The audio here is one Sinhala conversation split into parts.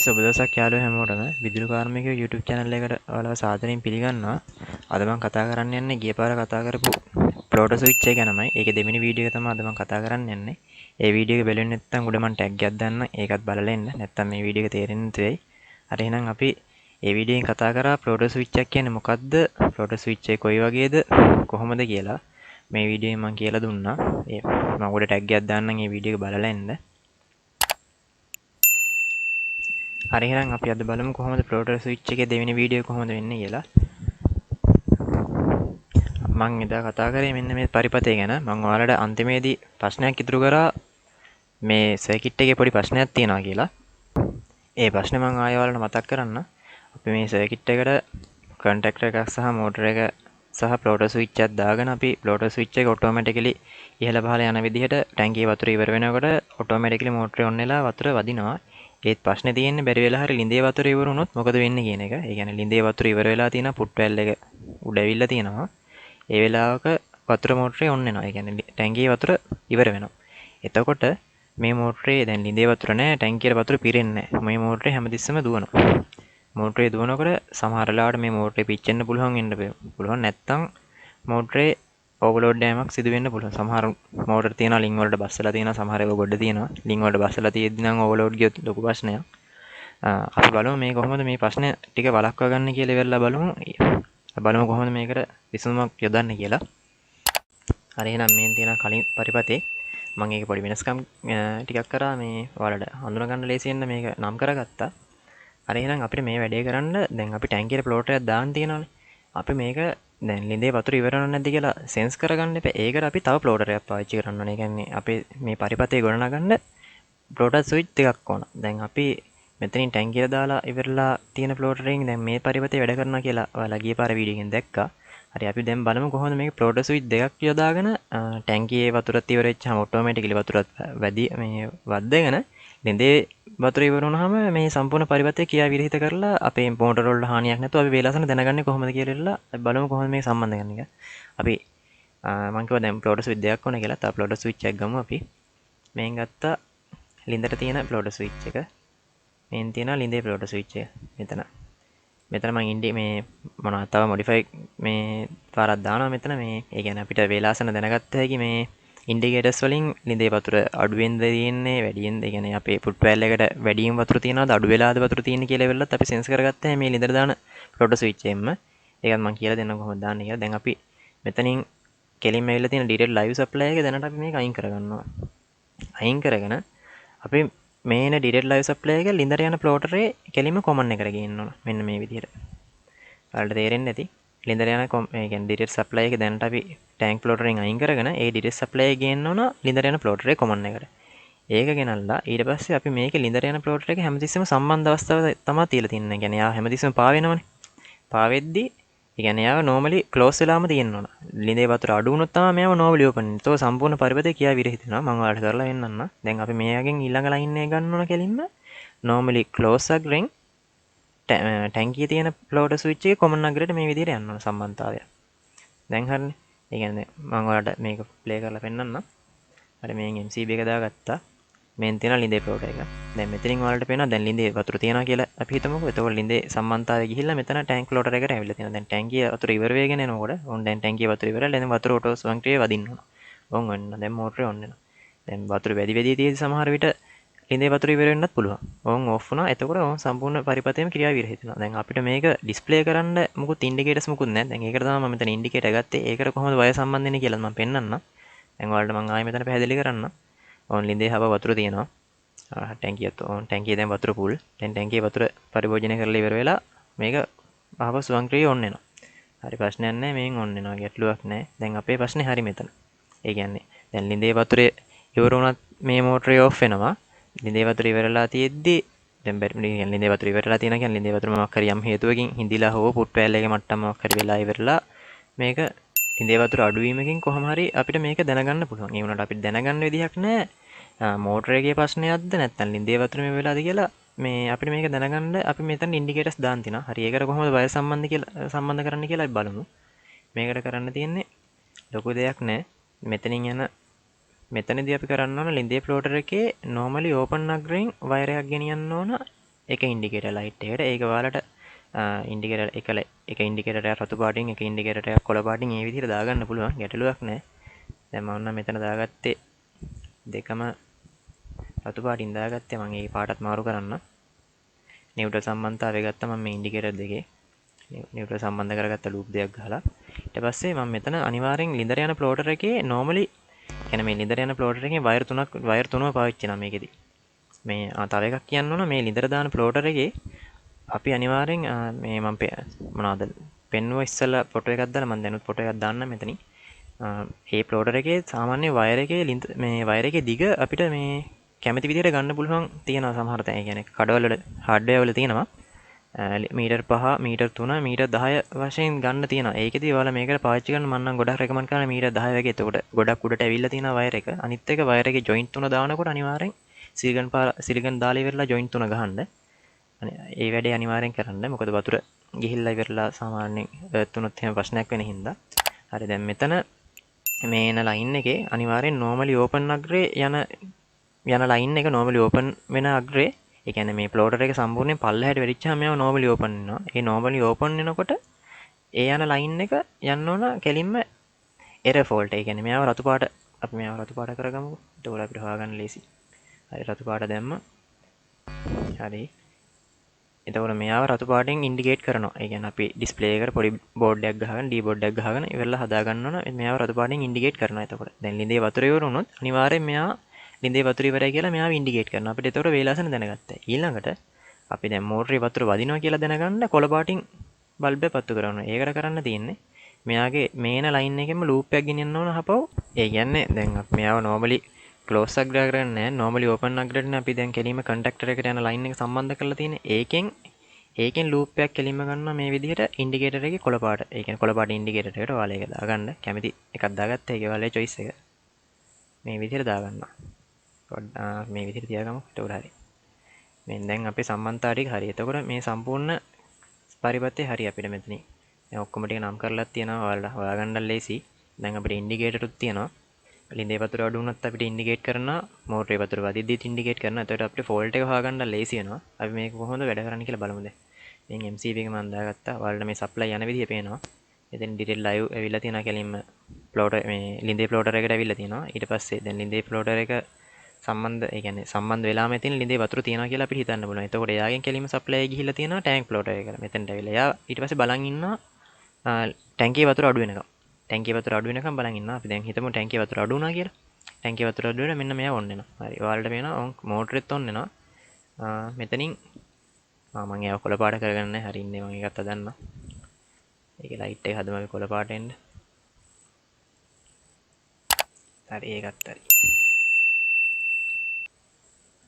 සුබ දවසක් යාළුවෝ හැමෝටම විදුලි කාර්මිකයෝ YouTube channel එකට ඔයාලව සාදරයෙන් පිළිගන්නවා. අද මම කතා කරන්න යන්නේ ගිය පාර කතා කරපු plot switch එක ගැනමයි. ඒකේ දෙවෙනි වීඩියෝ එක තමයි අද මම කතා කරන්න යන්නේ. ඒ වීඩියෝ එක බලුවේ නැත්නම් උඩ මම tag එකක් දාන්න. ඒකත් බලලා එන්න. නැත්නම් මේ වීඩියෝ එක තේරෙන්නේ නැති වෙයි. හරි එහෙනම් අපි ඒ වීඩියෝ එකෙන් කතා කරා plot switch එක කියන්නේ මොකක්ද? plot switch එක කොයි වගේද? කොහොමද කියලා මේ වීඩියෝ එකෙන් මම කියලා දුන්නා. මම උඩ tag එකක් දාන්නම් ඒ වීඩියෝ එක බලලා එන්න. හරි එහෙනම් අපි අද බලමු කොහොමද ප්ලෝටර් ස්විච් එකේ දෙවෙනි වීඩියෝ කොහොමද වෙන්නේ කියලා. මම එදා කතා කරේ මෙන්න මේ පරිපතේ ගැන. මම ඔයාලට අන්තිමේදී ප්‍රශ්නයක් ඉදිරි කරා මේ සර්කිට් එකේ පොඩි ප්‍රශ්නයක් තියෙනවා කියලා. ඒ ප්‍රශ්නේ මම ආයෙ ඔයාලට මතක් කරන්න. අපි මේ සර්කිට් එකට කන්ටැක්ටර් එකක් සහ මෝටර් එක සහ ප්ලෝටර් ස්විච් එකක් දාගෙන අපි ප්ලෝටර් ස්විච් එක ඔටෝමැටිකලි ඉහළ පහළ යන විදිහට ටැංකියේ වතුර ඉවර වෙනකොට ඔටෝමැටිකලි මෝටරේ ඔන් වෙලා වතුර වදිනවා. ඒත් ප්‍රශ්නේ තියෙන්නේ බැරි වෙලා හරි ලිඳේ වතුර ඉවර වුණොත් මොකද වෙන්නේ කියන එක. ඒ කියන්නේ ලිඳේ වතුර ඉවර වෙලා තියෙනවා පුට් වැල් එක උඩ ඇවිල්ලා තියෙනවා. ඒ වෙලාවක වතුර මෝටරේ ඔන් වෙනවා. ඒ කියන්නේ ටැංකියේ වතුර ඉවර වෙනවා. එතකොට මේ මෝටරේ දැන් ලිඳේ වතුර නැහැ ටැංකියේ වතුර පිරෙන්නේ නැහැ. මේ මෝටරේ හැමතිස්සෙම දුවනවා. මෝටරේ දුවනකොට සමහර වෙලාවට මේ මෝටරේ පිච්චෙන්න පුළුවන් වෙන්න පුළුවන්. නැත්තම් මෝටරේ ඕවර්ලෝඩ් යෑමක් සිදු වෙන්න පුළුවන්. සමහර මෝටර තියෙනවා ලිං වලට බස්සලා තියෙනවා, සමහර ඒවා ගොඩ තියෙනවා. ලිං වලට බස්සලා තියෙද්දි නම් ඕවර්ලෝඩ් ගියොත් ලොකු ප්‍රශ්නයක්. අපි බලමු මේ කොහොමද මේ ප්‍රශ්නේ ටික වළක්වා ගන්න කියලා ඉවරලා බලමු. බලමු කොහොමද මේකට විසඳුමක් යොදන්නේ කියලා. හරි එහෙනම් මේ තියෙන කලින් පරිපතේ මම ඒක පොඩි වෙනස්කම් ටිකක් කරා මේ ඔයාලට හඳුනා ගන්න ලේසි වෙන්න මේක නම් කරගත්තා. හරි එහෙනම් අපිට මේ වැඩේ කරන්න දැන් අපි ටැංකියට ප්ලෝටර් එකක් දාන්න තියෙනවානේ. අපි මේක දැන් ලිඳේ වතුර ඉවරනවද නැද්ද කියලා සෙන්ස් කරගන්න එපා. ඒකට අපි තව ප්ලෝටර් එකක් පාවිච්චි කරන්න ඕනේ. ඒ කියන්නේ අපේ මේ පරිපතේ ගොඩනගන්න ප්ලෝටර් ස්විච් දෙකක් ඕන. දැන් අපි මෙතනින් ටැංකියට දාලා ඉවරලා තියෙන ප්ලෝටර් එකෙන් දැන් මේ පරිපතේ වැඩ කරනවා කියලා ඔයාලා ගිය පාර වීඩියෝ එකෙන් දැක්කා. හරි අපි දැන් බලමු කොහොමද මේක ප්ලෝටර් ස්විච් දෙකක් යොදාගෙන ටැංකියේ වතුරත් ඉවර වෙච්චාම ඔටෝමැටිකලි වතුරත් වැඩි මේ වද්දගෙන ලිඳේ වතුර ඉවර වුණාම මේ සම්පූර්ණ පරිපතේ කියා විරහිත කරලා අපේ මෝටර වල හානියක් නැතුව අපි වේලාසන දැනගන්නේ කොහොමද කියලා අපි බලමු කොහොමද මේක සම්බන්ධ කරන්නේ එක. අපි මම කිව්වා දැන් ප්ලෝටර් ස්විච් දෙකක් ඕන කියලා. තා ප්ලෝටර් ස්විච් එකක් ගමු අපි. මේන් ගත්තා ලිඳට තියෙන ප්ලෝටර් ස්විච් එක. මේන් තියෙනවා ලිඳේ ප්ලෝටර් ස්විච් එක. මෙතන මම ඉන්ඩි මේ මොනවද තව මොඩිෆයි මේ පාරක් දානවා මෙතන මේ ඒ කියන්නේ අපිට වේලාසන දැනගත්ත හැකි මේ ඉන්ඩිකේටර්ස් වලින් ලිඳේ වතුර අඩුවෙන්ද තියෙන්නේ වැඩියෙන්ද ඒ කියන්නේ අපේ ෆුට් වැල් එකට වැඩියෙන් වතුර තියනවාද අඩු වෙලාද වතුර තියෙන්නේ කියලා වෙලත් අපි සෙන්ස් කරගත්තා මේ ලිඳට දාන ප්ලෝටර් ස්විච් එකෙන්ම ඒකත් මම කියලා දෙන්නම් කොහොමද දාන්නේ කියලා. දැන් අපි මෙතනින් කෙලින්ම ඇවිල්ලා තියෙන ඩිරෙක්ට් ලයිව් සප්ලයි එක දැනට අපි මේක අයින් කරගන්නවා. අයින් කරගෙන අපි මේන ඩිරෙක්ට් ලයිව් සප්ලයි එක ලිඳට යන ප්ලෝටරේ කෙලින්ම කොමන් එකට ගේන්න ඕන. මෙන්න මේ විදිහට. ඔයාලට තේරෙන්නේ නැති ලිඳට යන ඒ කියන්නේ ඩිරෙක්ට් සප්ලයි එක දැනට අපි ටැංක් ප්ලෝටරෙන් අයින් කරගෙන ඒ ඩිරෙක්ට් සප්ලයි එක ගේන්න ඕන ලිඳට යන ප්ලෝටරේ කොමන් එකට. ඒක ගෙනල්ලා ඊට පස්සේ අපි මේකේ ලිඳට යන ප්ලෝටර් එක හැමතිස්සෙම සම්බන්ධ අවස්ථාව තමයි තියලා තින්නේ. ඒ කියන්නේ යා හැමතිස්සෙම පාවෙනවනේ. පාවෙද්දි ඒ කියන්නේ යාව normally close වෙලාම තියෙන්න ඕන. ලිඳේ වතුර අඩු වුණොත් තමයි මෙයාව normally open වෙන්නේ. ඒක සම්පූර්ණ පරිපතේ කියා විරහිත වෙනවා. මම ඔයාලට කරලා වෙන්නන්න. දැන් අපි මේකෙන් ඊළඟ ලයින් එක ගන්න ඕන කෙලින්ම normally close අග්‍රෙන් ටැංකියේ තියෙන ප්ලෝටර් ස්විච් එකේ common අග්‍රයට මේ විදිහට යන්න ඕන සම්බන්ධතාවය. දැන් හරිනේ. ඒ කියන්නේ මම ඔයාලට මේක ප්ලේ කරලා පෙන්නන්නම්. හරි මේන් MCB එක දාගත්තා. මේන් තියෙන ලිඳේ ප්ලෝටර් එක. දැන් මෙතනින් ඔයාලට පේනවා දැන් ලිඳේ වතුර තියෙනවා කියලා අපි හිතමුකෝ. එතකොට ලිඳේ සම්බන්ධතාවය ගිහිල්ලා මෙතන ටැංක් ප්ලෝටර් එකට ඇවිල්ලා තියෙනවා. දැන් ටැංකිය වතුර ඉවර වෙගෙන එනකොට ඕන් දැන් ටැංකිය වතුර ඉවරලා දැන් වතුර ඔටෝ ස්වයංක්‍රීයව වදින්න ඕන. ඕන් වෙන්න. දැන් මෝටරේ ඔන් වෙනවා. දැන් වතුර වැඩි වැඩි තියෙදි සමහර විට ලිඳේ වතුර ඉවර වෙන්නත් පුළුවන්. ඕන් ඔෆ් වුණා. එතකොට ඕන් සම්පූර්ණ පරිපතේම ක්‍රියාව විරහිත වෙනවා. දැන් අපිට මේක ඩිස්ප්ලේ කරන්න මොකුත් ඉන්ඩිකේටර්ස් මොකුත් නැහැ. දැන් ඒකට තමයි මම මෙතන ඉන්ඩිකේටර් ගත්තේ. ඒකට කොහොමද වය සම්බන්ධ වෙන්නේ කියලා මම පෙන්නන්නම්. දැන් ඔයාලට මම ආයෙ මෙතන පැහැදිලි කරන්නම්. ඕන් ලිඳේ හව වතුර තියෙනවා. ටැංකියත් ඕන් ටැංකිය දැන් වතුර පුල්. දැන් ටැංකියේ වතුර පරිභෝජනය කරලා ඉවර වෙලා මේක ආව ස්වයංක්‍රීය ඔන් වෙනවා. හරි ප්‍රශ්නයක් නැහැ මේන් ඔන් වෙනවා ගැටලුවක් නැහැ. දැන් අපේ ප්‍රශ්නේ හරි මෙතන. ඒ කියන්නේ දැන් ලිඳේ වතුරේ ඉවර වුණත් මේ මෝටරේ ඔෆ් වෙනවා. ලිඳේ වතුර ඉවරලා තියෙද්දි දැන් ලිඳේ වතුර ඉවරලා තියෙනවා කියන්නේ ලිඳේ වතුර මොකක් හරි යම් හේතුවකින් හිඳිලා හෝ පුට් වැල් එකේ මට්ටම මොකක් හරි වෙලා ඉවරලා මේක ලිඳේ වතුර අඩු වීමකින් කොහොම හරි අපිට මේක දැනගන්න පුළුවන්. ඒ වුණාට අපිට දැනගන්න විදිහක් නැහැ. මෝටර එකේ ප්‍රශ්නයක්ද නැත්නම් ලිඳේ වතුර මේ වෙලාවද කියලා මේ අපිට මේක දැනගන්න අපි මෙතන ඉන්ඩිකේටර්ස් දාන්න තිනවා. හරි ඒකට කොහොමද වය සම්බන්ධ කරන්න කියලා අපි බලමු. මේකට කරන්න තියෙන්නේ ලොකු දෙයක් නැහැ. මෙතනින් යන මෙතනදී අපි කරන්න ඕන ලිඳේ ප්ලෝටර් එකේ normally open අග්‍රයෙන් වයර් එකක් ගෙනියන්න ඕන එක ඉන්ඩිකේටර් ලයිට් එකට. ඒක ඔයාලට ඉන්ඩිකේටර් එක ඉන්ඩිකේටරයක් රතු පාටින් එක ඉන්ඩිකේටරයක් කොළ පාටින් මේ විදිහට දාගන්න පුළුවන්. ගැටලුවක් නැහැ. දැන් මම නම් මෙතන දාගත්තේ දෙකම රතු පාටින් දාගත්තේ. මම ඒ පාටත් මාරු කරන්න. නිව්ට්‍රල් සම්බන්ධතාවය ගත්තා මම මේ ඉන්ඩිකේටර් දෙකේ. නිව්ට්‍රල් සම්බන්ධ කරගත්ත ලූප් දෙකක් ගහලා. ඊට පස්සේ මම මෙතන අනිවාර්යෙන් ලින්දර යන ප්ලෝටර් එකේ normally කියන්නේ මේ ලින්දර යන ප්ලෝටර් එකේ වයර් තුනම පාවිච්චි කරනවා මේකෙදි. මේ තව එකක් කියන්න ඕන මේ ලින්දර දාන ප්ලෝටර් එකේ අපි අනිවාර්යෙන් මේ මම මොනවද පෙන්නුව ඉස්සෙල්ලා ෆොටෝ එකක් දාලා මම දැනුත් ෆොටෝ එකක් දාන්න මෙතනින්. ඒ ප්ලෝටර් එකේ සාමාන්‍ය වයර් එකේ මේ වයර් එකේ දිග අපිට මේ කැමති විදිහට ගන්න පුළුවන් තියෙනවා සමහර තැන්. ඒ කියන්නේ කඩවල වල හાર્ඩ්වෙයාර් වල තියෙනවා මීටර් 5 මීටර් 3 මීටර් 10 වශයෙන් ගන්න තියෙනවා. ඒකෙදි ඔයාලා මේකට පාවිච්චි කරන්න මම නම් ගොඩක් රෙකමන්ඩ් කරනවා මීටර් 10 වගේ. එතකොට ගොඩක් උඩට ඇවිල්ලා තියෙනවා වයර් එක. අනිත් එක වයර් එකේ ජොයින්ට් තුන දානකොට අනිවාර්යෙන් සිලිකන් දාලා ඉවරලා ජොයින්ට් තුන ගහන්න. ඒ වැඩේ අනිවාර්යෙන් කරන්න. මොකද වතුර ගිහිල්ලා ඉවරලා සාමාන්‍යයෙන් එර්ත් තුනත් එහෙම ප්‍රශ්නයක් වෙන හින්දා. හරි දැන් මෙතන මේ එන ලයින් එකේ අනිවාර්යෙන් normally open අග්‍රේ යන ලයින් එක normally open වෙන අග්‍රේ ඒ කියන්නේ මේ ප්ලෝටර් එක සම්පූර්ණයෙන් පල්ලෙහාට වෙරිච්චාම මේව normally open වෙනවා. ඒ normally open වෙනකොට ඒ යන ලයින් එක යන්න ඕන කෙලින්ම error fault. ඒ කියන්නේ මේව රතු පාට අපි මේව රතු පාට කරගමුකෝ. එතකොට අපිට හොයාගන්න ලේසි. හරි රතු පාට දැම්ම. හරි. එතකොට මෙයාව රතු පාටින් ඉන්ඩිකේට් කරනවා. ඒ කියන්නේ අපි ඩිස්ප්ලේ එකට පොඩි බෝඩ් එකක් ගහගෙන ඩීබෝඩ් එකක් ගහගෙන ඉවරලා හදා ගන්න ඕන. මෙයාව රතු පාටින් ඉන්ඩිකේට් කරනවා. එතකොට දැන් ලිඳේ වතුර ඉවර වුණොත් අනිවාර්යෙන් මෙයා ලිඳේ වතුර ඉවරයි කියලා මෙයාව ඉන්ඩිකේට් කරනවා. අපිට එතකොට වේලාසන දැනගත්තා. ඊළඟට අපි දැන් මෝටරේ වතුර වදිනවා කියලා දැනගන්න කොළ පාටින් බල්බ් එක පත්තු කරනවා. ඒකට කරන්න තියෙන්නේ මෙයාගේ මේන ලයින් එකෙම ලූප් එකක් ගෙනියන්න ඕන අහපව්. ඒ කියන්නේ දැන් අපි මෙයාව normally close අග්‍රය කරන්නේ නැහැ. normally open අග්‍රයටනේ අපි දැන් කෙලින්ම කන්ටැක්ටර් එකට යන ලයින් එක සම්බන්ධ කරලා තියෙන්නේ. ඒකෙන් ලූප් එකක් කෙලින්ම ගන්නවා මේ විදිහට ඉන්ඩිකේටර් එකේ කොළ පාට. ඒ කියන්නේ කොළ පාට ඉන්ඩිකේටර් එකට ඔයාලා ඒක දාගන්න. කැමති එකක් දාගත්තා. ඒක ඔයාලගේ choice එක. මේ විදිහට දාගන්න. මේ විදිහට තියාගමු. එතකොට හරි. මෙන්න දැන් අපේ සම්බන්ධතාව ටික හරි. එතකොට මේ සම්පූර්ණ පරිපත්‍ය හරි අපිට මෙතනින්. දැන් ඔක්කොම ටික නම් කරලා තියෙනවා. ඔයාලා හොයාගන්න ලේසි. දැන් අපිට ඉන්ඩිකේටරුත් තියෙනවා. ලිඳේ වතුර අඩු වුණත් අපිට ඉන්ඩිකේට් කරනවා. මෝටරේ වතුර වදිද්දිත් ඉන්ඩිකේට් කරනවා. එතකොට අපිට ෆෝල්ට් එක හොයාගන්න ලේසි වෙනවා. අපි මේක කොහොමද වැඩ කරන්නේ කියලා බලමු දැන්. දැන් MCB එක මම දාගත්තා. ඔයාලට මේ සප්ලයි යන විදිහ පේනවා. එතෙන් ඩීටේල් ලයිව් ඇවිල්ලා තියෙනවා කෙලින්ම ප්ලෝටර් මේ ලිඳේ ප්ලෝටර් එකට ඇවිල්ලා තියෙනවා. ඊට පස්සේ දැන් ලිඳේ ප්ලෝටර් එක සම්බන්ධ වෙලාම එතන ලිඳේ වතුර තියෙනවා කියලා අපිට හිතන්න පුළුවන්. එතකොට එයාගෙන් කෙලින්ම සප්ලයි ගිහිල්ලා තියෙනවා ටැංක් ප්ලෝටර් එකට. මෙතෙන්ට ඇවිල්ලා එයා ඊට පස්සේ බලන් ඉන්නවා ටැංකියේ වතුර අඩු වෙනකම්. ටැංකියේ වතුර අඩු වෙනකම් බලන් ඉන්නවා. අපි දැන් හිතමු ටැංකියේ වතුර අඩු වුණා කියලා. ටැංකියේ වතුර අඩු වෙලා මෙන්න මෙයා ඔන් වෙනවා. හරි. ඔයාලට පේනවා මෝටරෙත් ඔන් වෙනවා. මෙතනින් මම ඒව කොළ පාට කරගන්න නැහැ. හරි ඉන්නේ මම ඒකත් හදන්න. ඒකේ ලයිට් එක හදමු අපි කොළ පාට එන්න. හරි ඒකත් හරි.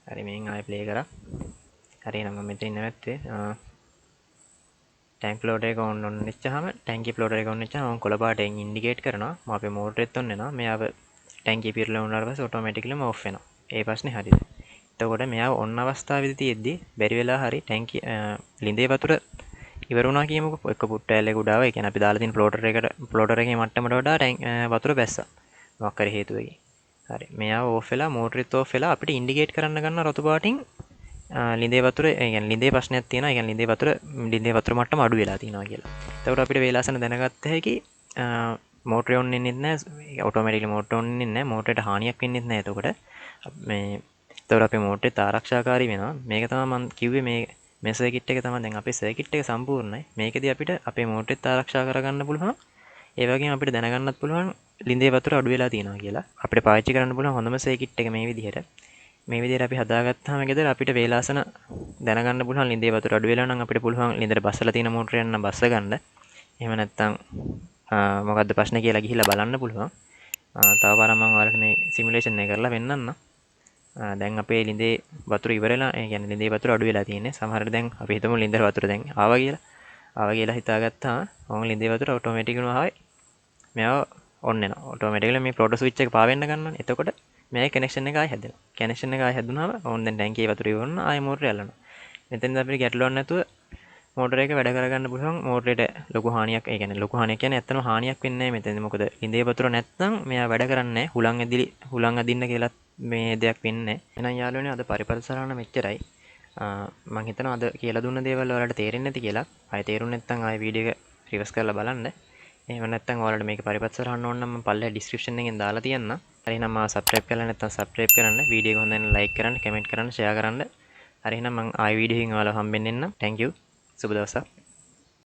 හරි මෙන් ආයෙ ප්ලේ කරා. හරි එහෙනම් මම මෙතනින් නැවැත්තුවේ. ටැංක් ප්ලෝටර් එක ඔන් වෙච්චාම ටැංකිය ප්ලෝටර් එක ඔන් වෙච්චාම මම කොළ පාටෙන් ඉන්ඩිකේට් කරනවා. මම අපේ මෝටරෙත් ඔන් වෙනවා. මෙයාව ටැංකිය පිරලා වුණාට පස්සේ ඔටෝමැටිකලිම ඔෆ් වෙනවා. ඒ ප්‍රශ්නේ හරිද? එතකොට මෙයාව ඔන් අවස්ථාවේදී තියෙද්දි බැරි වෙලා හරි ටැංකිය ලිඳේ වතුර ඉවර වුණා කියමුකෝ. එක්ක පුට්ටෑල්ලේ උඩාව. ඒ කියන්නේ අපි දාලා තියෙන ප්ලෝටර් එකේ මට්ටමට වඩා වතුර බැස්සා. මොකක් හරි හේතුවකින්. හරි මෙයාව ඕෆ් වෙලා මෝටරෙත් ඕෆ් වෙලා අපිට ඉන්ඩිකේට් කරන්න ගන්න රතු පාටින් ලිඳේ වතුර ඒ කියන්නේ ලිඳේ ප්‍රශ්නයක් තියෙනවා. ඒ කියන්නේ ලිඳේ වතුර මට්ටම අඩු වෙලා තියෙනවා කියලා. එතකොට අපිට වේලාසන දැනගත්ත හැකි මෝටරේ ඔන් වෙන්නේ නැහැ. ඔටෝමැටිකලි මෝටර ඔන් වෙන්නේ නැහැ. මෝටරේට හානියක් වෙන්නේ නැහැ. එතකොට එතකොට අපේ මෝටරේ ආරක්ෂාකාරී වෙනවා. මේක තමයි මම කිව්වේ මේ සර්කිට් එක තමයි දැන් අපේ සර්කිට් එක සම්පූර්ණයි. මේකෙදි අපිට අපේ මෝටරේත් ආරක්ෂා කරගන්න පුළුවන්. ඒ වගේම අපිට දැනගන්නත් පුළුවන් ලිඳේ වතුර අඩු වෙලා තියෙනවා කියලා. අපිට පාවිච්චි කරන්න පුළුවන් හොඳම සර්කිට් එක මේ විදිහට. මේ විදිහට අපි හදාගත්තාම ගෙදර අපිට වේලාසන දැනගන්න පුළුවන් ලිඳේ වතුර අඩු වෙලා නම් අපිට පුළුවන් ලිඳට බස්සලා තියෙන මෝටරය යන්න බස්ස ගන්න. එහෙම නැත්නම් මොකද්ද ප්‍රශ්නේ කියලා ගිහිල්ලා බලන්න පුළුවන්. තව පාරක් මම ඔයාලට මේ සිමුලේෂන් එක කරලා වෙන්නන්න. දැන් අපේ ලිඳේ වතුර ඉවරලා ඒ කියන්නේ ලිඳේ වතුර අඩු වෙලා තියෙන්නේ. සමහරට දැන් අපි හිතමු ලිඳේ වතුර දැන් ආවා කියලා හිතාගත්තාම ඕන් ලිඳේ වතුර ඔටෝමැටිකලිම ආවයි. මෙයාව ඔන් වෙනවා. ඔටෝමැටිකලි මේ ෆ්ලෝටර් ස්විච් එක පාවෙන්න ගන්නවනේ. එතකොට මේ කනෙක්ෂන් එක ආයෙ හැදෙනවා. කනෙක්ෂන් එක ආයෙ හැදුනහම ඕන් දැන් ටැංකියේ වතුර ඉවරනවා ආයෙ මෝටරය යලනවා. මෙතෙන්ද අපිට ගැටලුවක් නැතුව මෝටර එක වැඩ කරගන්න පුළුවන්. මෝටරේට ලොකු හානියක් ඒ කියන්නේ ලොකු හානියක් කියන්නේ ඇත්තම හානියක් වෙන්නේ නැහැ මෙතෙන්ද. මොකද ලිඳේ වතුර නැත්නම් මෙයා වැඩ කරන්නේ නැහැ. හුලං අදින්න කියලා මේ දෙයක් වෙන්නේ නැහැ. එහෙනම් යාළුවනේ අද පරිපත සරහන මෙච්චරයි. මම හිතනවා අද කියලා දුන්න දේවල් ඔයාලට තේරෙන්නේ නැති කියලා. ආයෙ තේරුන්නේ නැත්නම් ආයෙ වීඩියෝ එක රිවර්ස් කරලා බලන්න. එහෙම නැත්නම් ඔයාලට මේක පරිපත් සරහන්න ඕන නම් මම පල්ලෙහා ඩිස්ක්‍රිප්ෂන් එකෙන් දාලා තියන්නම්. හරි එහෙනම් මාව සබ්ස්ක්‍රයිබ් කරලා නැත්නම් සබ්ස්ක්‍රයිබ් කරන්න. වීඩියෝ එක හොඳ නම් ලයික් කරන්න, කමෙන්ට් කරන්න, ෂෙයා කරන්න. හරි එහෙනම් මම ආයෙ වීඩියෝ එකකින් ඔයාලව හම්බෙන්න එන්නම්. Thank you. සුබ දවසක්.